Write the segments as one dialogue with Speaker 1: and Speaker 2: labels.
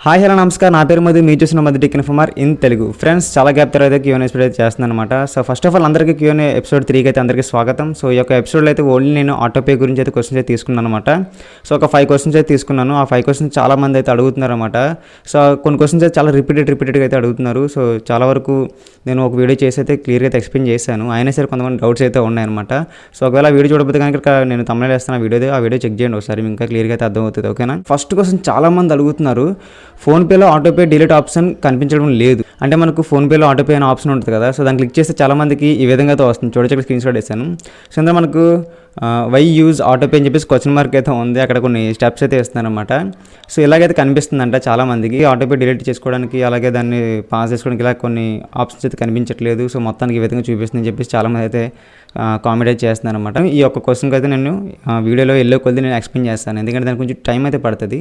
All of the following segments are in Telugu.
Speaker 1: హాయ్ హలో నమస్కారం. నా పేరు మధు, మీరు చూసిన Madhu tech informer in Telugu. Friends, చాలా గ్యాప్ తర్వాత Q&A ఎపిసోడ్ అయితే చేస్తున్నాను అనమాట. సో ఫస్ట్ ఆఫ్ ఆల్ అందరికీ Q&A ఎపిసోడ్ 3కి అయితే అందరికీ స్వాగతం. సో ఈ యొక్క ఎపిసోడ్లో అయితే ఓన్లీ నేను ఆటోపే గురించి అయితే క్వశ్చన్స్ అయితే తీసుకున్నాను అనమాట. సో ఒక 5 క్వశ్చన్స్ అయితే తీసుకున్నాను. ఆ 5 క్వశ్చన్స్ చాలా మంది అయితే అడుగుతున్నారు అనమాట. సో కొన్ని క్వశ్చన్స్ అయితే చాలా రిపీటెడ్గా అయితే అడుగుతున్నారు. సో చాలా వరకు నేను ఒక వీడియో చేసి అయితే క్లియర్గా అయితే ఎక్స్ప్లెయిన్ చేశాను. అయినా సరే కొంతమంది డౌట్స్ అయితే ఉన్నాయన్నమాట. సో ఒకవేళ ఆ వీడియో చూడకపోతే కనుక నేను తమిళ వేస్తాను ఆ వీడియో చెక్ చేయండి ఒకసారి, ఇంకా క్లియర్గా అయితే అర్థమవుతుంది. ఓకేనా? ఫస్ట్ క్వశ్చన్ చాలా మంది అడుగుతున్నారు, ఫోన్పేలో ఆటోపే డిలీట్ ఆప్షన్ కనిపించడం లేదు. అంటే మనకు ఫోన్పేలో ఆటోపే అనే ఆప్షన్ ఉంటుంది కదా, సో దాన్ని క్లిక్ చేస్తే చాలా మందికి ఈ విధంగా అయితే వస్తుంది. చూడొచ్చు, స్క్రీన్ షాట్ వేసాను. సో ఇందులో మనకు వై యూజ్ ఆటోపే అని చెప్పేసి క్వశ్చన్ మార్క్ అయితే ఉంది. అక్కడ కొన్ని స్టెప్స్ అయితే ఇస్తున్నారనమాట. సో ఇలాగైతే కనిపిస్తుందంట చాలా మందికి. ఆటోపే డిలీట్ చేసుకోవడానికి, అలాగే దాన్ని పాస్ చేసుకోవడానికి ఇలా కొన్ని ఆప్షన్స్ అయితే కనిపించట్లేదు. సో మొత్తానికి ఈ విధంగా చూపిస్తుందని చెప్పేసి చాలామంది అయితే కామెంట్ అయితే చేస్తున్నారు అనమాట. ఈ యొక్క క్వశ్చన్కి అయితే నేను వీడియోలో ఎల్లో కొద్ది నేను ఎక్స్ప్లెయిన్ చేస్తాను, ఎందుకంటే దానికి కొంచెం టైం అయితే పడుతుంది.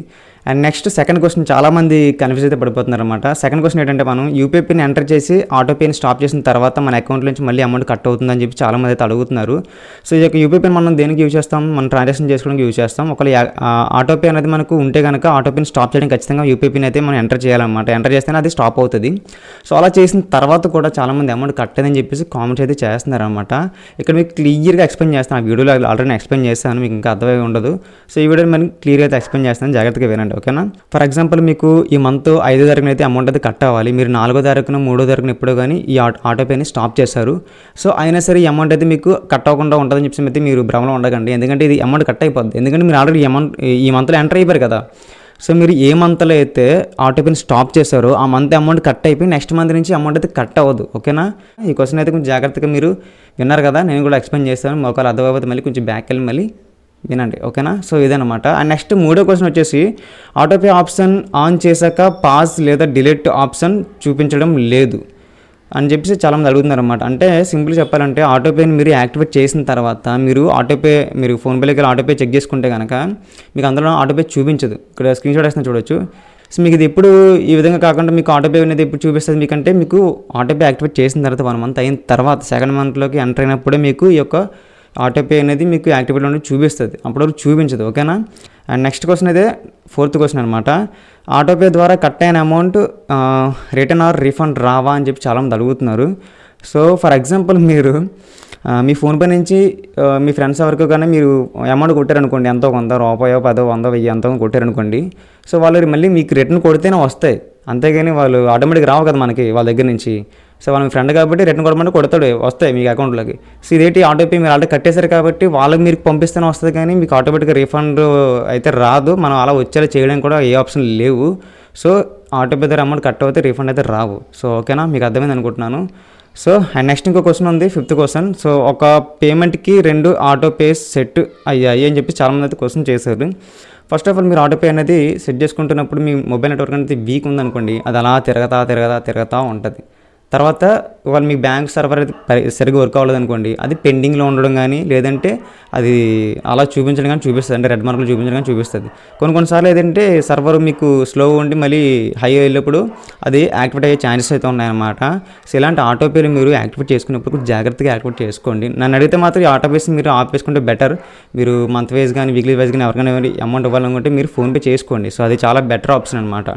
Speaker 1: అండ్ నెక్స్ట్ సెకండ్ క్వశ్చన్, చాలా మంది కన్ఫ్యూజ్ అయితే పడిపోతున్నారు అనమాట. సెకండ్ క్వశ్చన్ ఏంటంటే, మనం యూపీఐ పిన్ ఎంటర్ చేసి ఆటోపేని స్టాప్ చేసిన తర్వాత మన అకౌంట్ నుంచి మళ్ళీ అమౌంట్ కట్ అవుతుందని చెప్పి చాలా మంది అయితే అడుగుతున్నారు. సో ఈ యొక్క యూపీఐ పిన్ మనం దేనికి యూజ్ చేస్తాం? మనం ట్రాన్సాక్షన్ చేసుకోవడానికి యూజ్ చేస్తాం. ఒకవేళ ఆటోపే అనేది మనకు ఉంటే కనుక ఆటోపేని స్టాప్ చేయడానికి ఖచ్చితంగా యూపీఐ పిన్ అయితే మనం ఎంటర్ చేయాలన్నమాట. ఎంటర్ చేస్తేనే అది స్టాప్ అవుతుంది. సో అలా చేసిన తర్వాత కూడా చాలామంది అమౌంట్ కట్ అయిందని చెప్పేసి కామెంట్స్ అయితే చేస్తున్నారు అనమాట. ఇక్కడ మీకు క్లియర్గా ఎక్స్ప్లెయిన్ చేస్తాను. ఆ వీడియోలో ఆల్రెడీ ఎక్స్ప్లెయిన్ చేస్తాను, మీకు ఇంకా అర్థమై ఉండదు. సో ఈ వీడియో మరి క్లియర్గా అయితే ఎక్స్ప్లెయిన్ చేస్తాను, జాగ్రత్తగా వినండి. ఓకేనా? ఫర్ ఎగ్జాంపుల్, మీకు ఈ మంత్ 5వ తారీఖున అయితే అమౌంట్ అయితే కట్ అవ్వాలి. మీరు 4వ తారీఖున 3వ తారీఖున ఎప్పుడో కానీ ఈ ఆటోపేని స్టాప్ చేశారు. సో అయినా సరే ఈ అమౌంట్ అయితే మీకు కట్ అవ్వకుండా ఉంటుందని చెప్పి అయితే మీరు భ్రమలో ఉండకండి, ఎందుకంటే ఇది అమౌంట్ కట్ అయిపోద్ది. ఎందుకంటే మీరు ఆల్రెడీ ఈ మంత్లో ఎంటర్ అయిపోయారు కదా. సో మీరు ఏ మంత్లో అయితే ఆటోపేని స్టాప్ చేశారో ఆ మంత్ అమౌంట్ కట్ అయిపోయి నెక్స్ట్ మంత్ నుంచి అమౌంట్ అయితే కట్ అవ్వదు. ఓకేనా? ఈ క్వశ్చన్ అయితే కొంచెం జాగ్రత్తగా మీరు విన్నారు కదా, నేను కూడా ఎక్స్ప్లెయిన్ చేస్తాను. ఒకవేళ అర్థమైపోతే మళ్ళీ కొంచెం బ్యాక్ వెళ్ళి మళ్ళీ వినండి. ఓకేనా? సో ఇదనమాట. అండ్ నెక్స్ట్ మూడో క్వశ్చన్ వచ్చేసి, ఆటోపే ఆప్షన్ ఆన్ చేశాక పాజ్ లేదా డిలీట్ ఆప్షన్ చూపించడం లేదు అని చెప్పేసి చాలామంది అడుగుతున్నారు అనమాట. అంటే సింపుల్ చెప్పాలంటే, ఆటోపేని మీరు యాక్టివేట్ చేసిన తర్వాత మీరు ఫోన్పేలోకి వెళ్ళి ఆటోపే చెక్ చేసుకుంటే కనుక మీకు అందులో ఆటోపే చూపించదు. ఇక్కడ స్క్రీన్ షాట్ వేస్తున్నా చూడొచ్చు. సో మీకు ఇది ఎప్పుడు ఈ విధంగా కాకుండా మీకు ఆటోపే అనేది ఎప్పుడు చూపిస్తుంది మీకంటే, మీకు ఆటోపే యాక్టివేట్ చేసిన తర్వాత 1 మంత్ అయిన తర్వాత 2nd మంత్లోకి ఎంటర్ అయినప్పుడే మీకు ఈ యొక్క ఆటోపే అనేది మీకు యాక్టివేట్లో ఉండి చూపిస్తుంది, అప్పటివరకు చూపించదు. ఓకేనా? అండ్ నెక్స్ట్ క్వశ్చన్ అయితే 4th క్వశ్చన్ అనమాట. ఆటోపే ద్వారా కట్ అయిన అమౌంట్ రిటర్న్ ఆర్ రీఫండ్ రావా అని చెప్పి చాలామంది అడుగుతున్నారు. సో ఫర్ ఎగ్జాంపుల్, మీరు మీ ఫోన్పే నుంచి మీ ఫ్రెండ్స్ ఎవరికి కానీ మీరు అమౌంట్ కొట్టారనుకోండి, ఎంతో కొంత రూపాయో 10, 100, 1000 ఎంతో కొట్టారనుకోండి. సో వాళ్ళు మళ్ళీ మీకు రిటర్న్ కొడితేనే వస్తాయి, అంతేగాని వాళ్ళు ఆటోమేటిక్గా రావు కదా మనకి వాళ్ళ దగ్గర నుంచి. సో వాళ్ళ మీ ఫ్రెండ్ కాబట్టి రిటర్న్ కొట్టమంటే కొడతాడు, వస్తాయి మీకు అకౌంట్లోకి. సో ఇదేంటి ఆటోపే మీరు ఆల్రెడీ కట్టేశారు కాబట్టి వాళ్ళకి మీరు పంపిస్తేనే వస్తుంది, కానీ మీకు ఆటోమేటిక్గా రీఫండ్ అయితే రాదు. మనం అలా వచ్చేలా చేయడానికి కూడా ఏ ఆప్షన్ లేవు. సో ఆటోపే ద్వారా అమౌంట్ కట్ అవుతే రీఫండ్ అయితే రావు. సో ఓకేనా? మీకు అర్థమైంది అనుకుంటున్నాను. సో అండ్ నెక్స్ట్ ఇంకో క్వశ్చన్ ఉంది, 5th క్వశ్చన్. సో ఒక పేమెంట్కి 2 ఆటోపేస్ సెట్ అయ్యాయి అని చెప్పి చాలామంది అయితే క్వశ్చన్ చేశారు. ఫస్ట్ ఆఫ్ ఆల్, మీరు ఆటోపే అనేది సెట్ చేసుకుంటున్నప్పుడు మీ మొబైల్ నెట్వర్క్ అనేది వీక్ ఉందనుకోండి, అది అలా తిరగతా ఉంటుంది. తర్వాత వాళ్ళు మీకు బ్యాంక్ సర్వర్ అయితే సరిగ్గా వర్క్ అవ్వలేదు అనుకోండి, అది పెండింగ్లో ఉండడం కానీ, లేదంటే అది అలా చూపించడం కానీ చూపిస్తుంది, అంటే రెడ్ మార్కులు చూపించడం కానీ చూపిస్తుంది. కొన్నిసార్లు ఏదంటే సర్వర్ మీకు స్లో ఉండి మళ్ళీ హై వెళ్ళినప్పుడు అది యాక్టివేట్ అయ్యే ఛాన్సెస్ అయితే ఉన్నాయన్నమాట. సో ఇలాంటి ఆటోపేలు మీరు యాక్టివేట్ చేసుకున్నప్పుడు కొంచెం జాగ్రత్తగా యాక్టివేట్ చేసుకోండి. నన్ను అడిగితే మాత్రం ఈ ఆటోపేస్ మీరు ఆపేసుకుంటే బెటర్. మీరు మంత్ వైజ్ కానీ వీక్లీ వైజ్ కానీ ఎవరికైనా అమౌంట్ ఇవ్వాలనుకుంటే మీరు ఫోన్పే చేసుకోండి. సో అది చాలా బెటర్ ఆప్షన్ అనమాట.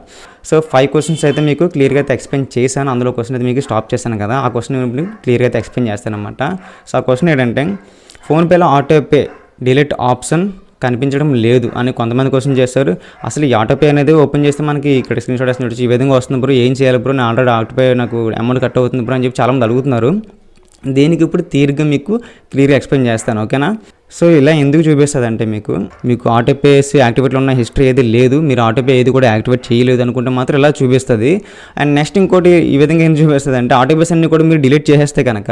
Speaker 1: సో 5 క్వశ్చన్స్ అయితే మీకు క్లియర్గా అయితే ఎక్స్ప్లెయిన్ చేశాను. అందులో క్వశ్చన్ అయితే మీకు స్టాప్ చేశాను కదా, ఆ క్వశ్చన్ క్లియర్గా అయితే ఎక్స్ప్లెయిన్ చేస్తాను అనమాట. సో ఆ క్వశ్చన్ ఏంటంటే, ఫోన్పేలో ఆటోపే డిలీట్ ఆప్షన్ కనిపించడం లేదు అని కొంతమంది క్వశ్చన్ చేస్తారు. అసలు ఈ ఆటోపే అనేది ఓపెన్ చేస్తే మనకి ఇక్కడ స్క్రీన్ షాట్ వేస్తున్నట్టు ఈ విధంగా వస్తుంది బ్రో, ఏం చేయాలి బ్రో, నేను ఆల్రెడీ ఆటోపే నాకు అమౌంట్ కట్ అవుతుంది బ్రో అని చెప్పి చాలామంది అడుగుతున్నారు. దీనికి ఇప్పుడు తీరిగ్గా మీకు క్లియర్గా ఎక్స్ప్లెయిన్ చేస్తాను. ఓకేనా? సో ఇలా ఎందుకు చూపిస్తుంది అంటే, మీకు ఆటోపేస్ యాక్టివేట్లో ఉన్న హిస్టరీ ఏది లేదు, మీరు ఆటోపే ఏది కూడా యాక్టివేట్ చేయలేదు అనుకుంటే మాత్రం ఇలా చూపిస్తుంది. అండ్ నెక్స్ట్ ఇంకోటి ఈ విధంగా ఏం చూపిస్తుంది అంటే, ఆటోపేస్ అన్ని కూడా మీరు డిలీట్ చేసేస్తే కనుక,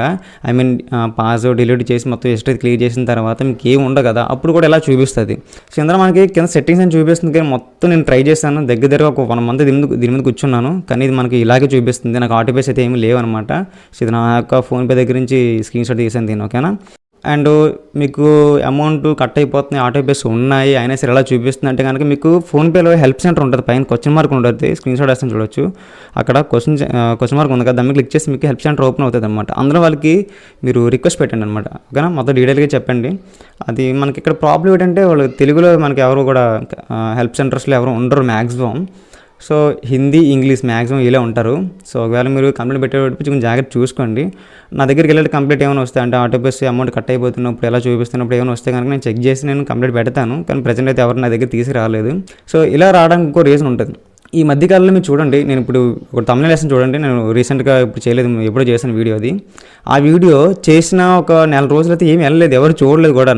Speaker 1: పాస్ డిలీట్ చేసి మొత్తం హిస్టరీ క్లియర్ చేసిన తర్వాత మీకు ఏం ఉండదు కదా, అప్పుడు కూడా ఇలా చూపిస్తుంది. సో ఇందులో మనకి కింద సెట్టింగ్స్ అని చూపిస్తుంది, కానీ మొత్తం నేను ట్రై చేశాను, దగ్గర ఒక 1 మంత్ దీని మీద కూర్చున్నాను, కానీ ఇది మనకి ఇలాగే చూపిస్తుంది. నాకు ఆటోపేస్ అయితే ఏమీ లేవన్నమాట. సో ఇది నా యొక్క ఫోన్పే దగ్గర నుంచి స్క్రీన్ షాట్ తీసాను దీన్ని. ఓకేనా? అండ్ మీకు అమౌంట్ కట్ అయిపోతున్నాయి, ఆటోపేస్ ఉన్నాయి, అయినా సరే ఎలా చూపిస్తుంది అంటే కనుక, మీకు ఫోన్పేలో హెల్ప్ సెంటర్ ఉంటుంది, పైన క్వశ్చన్ మార్క్ ఉంటుంది, స్క్రీన్ షాట్ వేస్తాను చూడొచ్చు. అక్కడ క్వశ్చన్ మార్క్ ఉంది కదా, దాన్ని క్లిక్ చేసి మీకు హెల్ప్ సెంటర్ ఓపెన్ అవుతుంది అనమాట. అందులో వాళ్ళకి మీరు రిక్వెస్ట్ పెట్టండి అనమాట. ఓకేనా? మొత్తం డీటెయిల్గా చెప్పండి. అది మనకి ఇక్కడ ప్రాబ్లం ఏంటంటే, వాళ్ళు తెలుగులో మనకి ఎవరు కూడా హెల్ప్ సెంటర్స్లో ఎవరు ఉండరు maximum. So Hindi, English maximum ఇలా ఉంటారు. సో ఒకవేళ మీరు కంప్లైంట్ పెట్టేటప్పుడు కొంచెం జాగ్రత్త చూసుకోండి. నా దగ్గరికి వెళ్ళి కంప్లైంట్ ఏమైనా వస్తాయి అంటే ఆటోపేస్ అమౌంట్ కట్ అయిపోతున్నప్పుడు ఎలా చూపిస్తున్నప్పుడు ఏమైనా వస్తే కనుక నేను చెక్ చేసి నేను కంప్లైంట్ పెడతాను. కానీ ప్రజెంట్ అయితే ఎవరు నా దగ్గర తీసుకురాలేదు. సో ఇలా రావడానికి ఇంకో రీజన్ ఉంటుంది. ఈ మధ్యకాలంలో మీరు చూడండి, నేను ఇప్పుడు ఒక తమిళ లెసన్ చూడండి, నేను రీసెంట్గా ఇప్పుడు చేయలేదు, ఎప్పుడో చేసిన వీడియో అది. ఆ వీడియో చేసిన ఒక నెల రోజులైతే ఏమి వెళ్ళలేదు, ఎవరు చూడలేదు కూడా.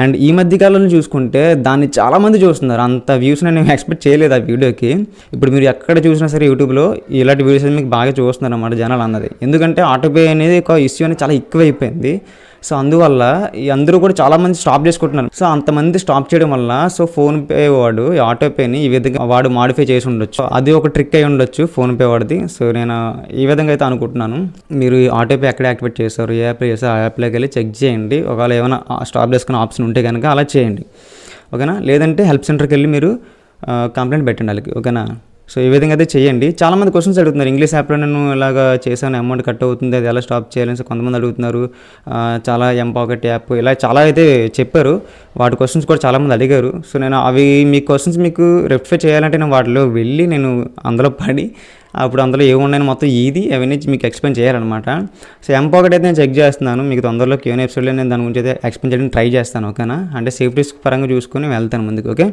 Speaker 1: అండ్ ఈ మధ్యకాలంలో చూసుకుంటే దాన్ని చాలామంది చూస్తున్నారు. అంత వ్యూస్ నేను ఎక్స్పెక్ట్ చేయలేదు ఆ వీడియోకి. ఇప్పుడు మీరు ఎక్కడ చూసినా సరే యూట్యూబ్లో ఇలాంటి వీడియోస్ మీకు బాగా చూస్తున్నారు అన్నమాట జనాలు అన్నది. ఎందుకంటే ఆటోపే అనేది ఒక ఇష్యూ అనేది చాలా ఎక్కువైపోయింది. సో అందువల్ల అందరూ కూడా చాలామంది స్టాప్ చేసుకుంటున్నారు. సో అంతమంది స్టాప్ చేయడం వల్ల సో ఫోన్పే వాడు ఆటోపేని ఈ విధంగా వాడు మాడిఫై చేసి ఉండొచ్చు. అది ఒక ట్రిక్ అయి ఉండొచ్చు ఫోన్పే వాడిది. సో నేను ఈ విధంగా అయితే అనుకుంటున్నాను. మీరు ఆటోపే ఎక్కడ యాక్టివేట్ చేస్తారు, ఏ యాప్ చేస్తారు, ఆ యాప్లోకి వెళ్ళి చెక్ చేయండి. ఒకవేళ ఏమైనా స్టాప్ చేసుకునే ఆప్షన్ ఉంటే కనుక అలా చేయండి, ఓకేనా. లేదంటే హెల్ప్ సెంటర్కి వెళ్ళి మీరు కంప్లైంట్ పెట్టండి వాళ్ళకి, ఓకేనా. సో ఈ విధంగా అయితే చేయండి. చాలామంది క్వశ్చన్స్ అడుగుతున్నారు, ఇంగ్లీష్ యాప్లో నేను ఇలాగా చేశాను, అమౌంట్ కట్ అవుతుంది, అది ఎలా స్టాప్ చేయాలని. సో కొంతమంది అడుగుతున్నారు. చాలా ఎంపాకెట్ యాప్ ఇలా చాలా అయితే చెప్పారు. వాటి క్వశ్చన్స్ కూడా చాలామంది అడిగారు. సో నేను అవి మీ క్వశ్చన్స్ మీకు రెక్టిఫై చేయాలంటే నేను వాటిలో వెళ్ళి నేను అందులో పడి అప్పుడు అందులో ఏమున్నాయని మొత్తం అవన్నీ మీకు ఎక్స్ప్లెయిన్ చేయాలన్నమాట. సో ఎంపాకెట్ అయితే నేను చెక్ చేస్తున్నాను. మీకు తొందరలో Q&A ఎపిసోడ్లో నేను దాని గురించి అయితే ఎక్స్ప్లెయిన్ చేయడానికి ట్రై చేస్తాను, ఓకేనా. అంటే సేఫ్టీ పరంగా చూసుకొని వెళ్తాను ముందుకు, ఓకే.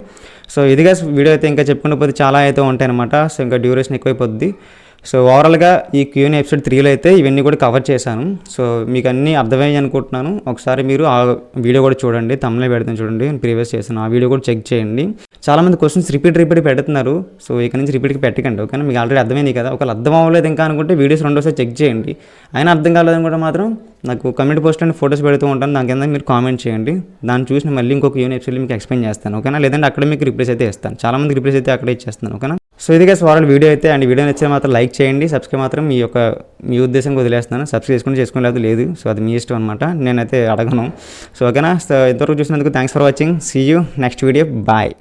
Speaker 1: సో ఇదిగా వీడియో అయితే ఇంకా చెప్పుకుంటూ పోతే చాలా అయితే ఉంటాయి అనమాట. సో ఇంకా డ్యూరేషన్ ఎక్కువైపోద్ది. సో ఓవరాల్గా ఈ Q&A ఎపిసోడ్ 3లో అయితే ఇవన్నీ కూడా కవర్ చేశాను. సో మీకు అన్నీ అర్థమయ్యాయి అనుకుంటున్నాను. ఒకసారి మీరు ఆ వీడియో కూడా చూడండి, తమిళ పెడతాను చూడండి, నేను ప్రీవియస్ చేశాను, ఆ వీడియో కూడా చెక్ చేయండి. చాలామంది క్వశ్చన్స్ రిపీట్ పెడుతున్నారు. సో ఇక్కడ నుంచి రిపీట్కి పెట్టకండి, ఓకేనా. మీకు ఆల్రెడీ అర్థమైంది కదా. ఒకవేళ అర్థం అవ్వలేదు ఇంకా అనుకుంటే వీడియోస్ రెండోసారి చెక్ చేయండి. అయినా అర్థం కాలేదనుకుంటే మాత్రం నాకు కమెంట్ పోస్ట్ అండ్ ఫోటోస్ పెడుతూ ఉంటాను, దాని కింద మీరు కామెంట్ చేయండి. దాన్ని చూసి మళ్ళీ ఇంకొక Q&A ఎపిసోడ్లో మీకు ఎక్స్ప్లెయిన్ చేస్తాను, ఓకేనా. లేదంటే అక్కడ మీకు రిప్లేస్ అయితే ఇస్తాను. చాలామంది రిప్లేస్ అయితే అక్కడే ఇచ్చేస్తాను, ఓకేనా. సో ఇది గైస్ ఓవరాల్ వీడియో అయితే. అండ్ వీడియో నచ్చితే మాత్రం లైక్ చేయండి, సబ్స్క్రైబ్ మాత్రం మీ ఉద్దేశంగా వదిలేస్తున్నాను. సబ్స్క్రైబ్ చేసుకోలేదు లేదు. సో అది మీ ఇష్టం అనమాట, నేనైతే అడగను. సో ఓకేనా. సో ఇంతవరకు చూసినందుకు thanks for watching. See you next video, bye.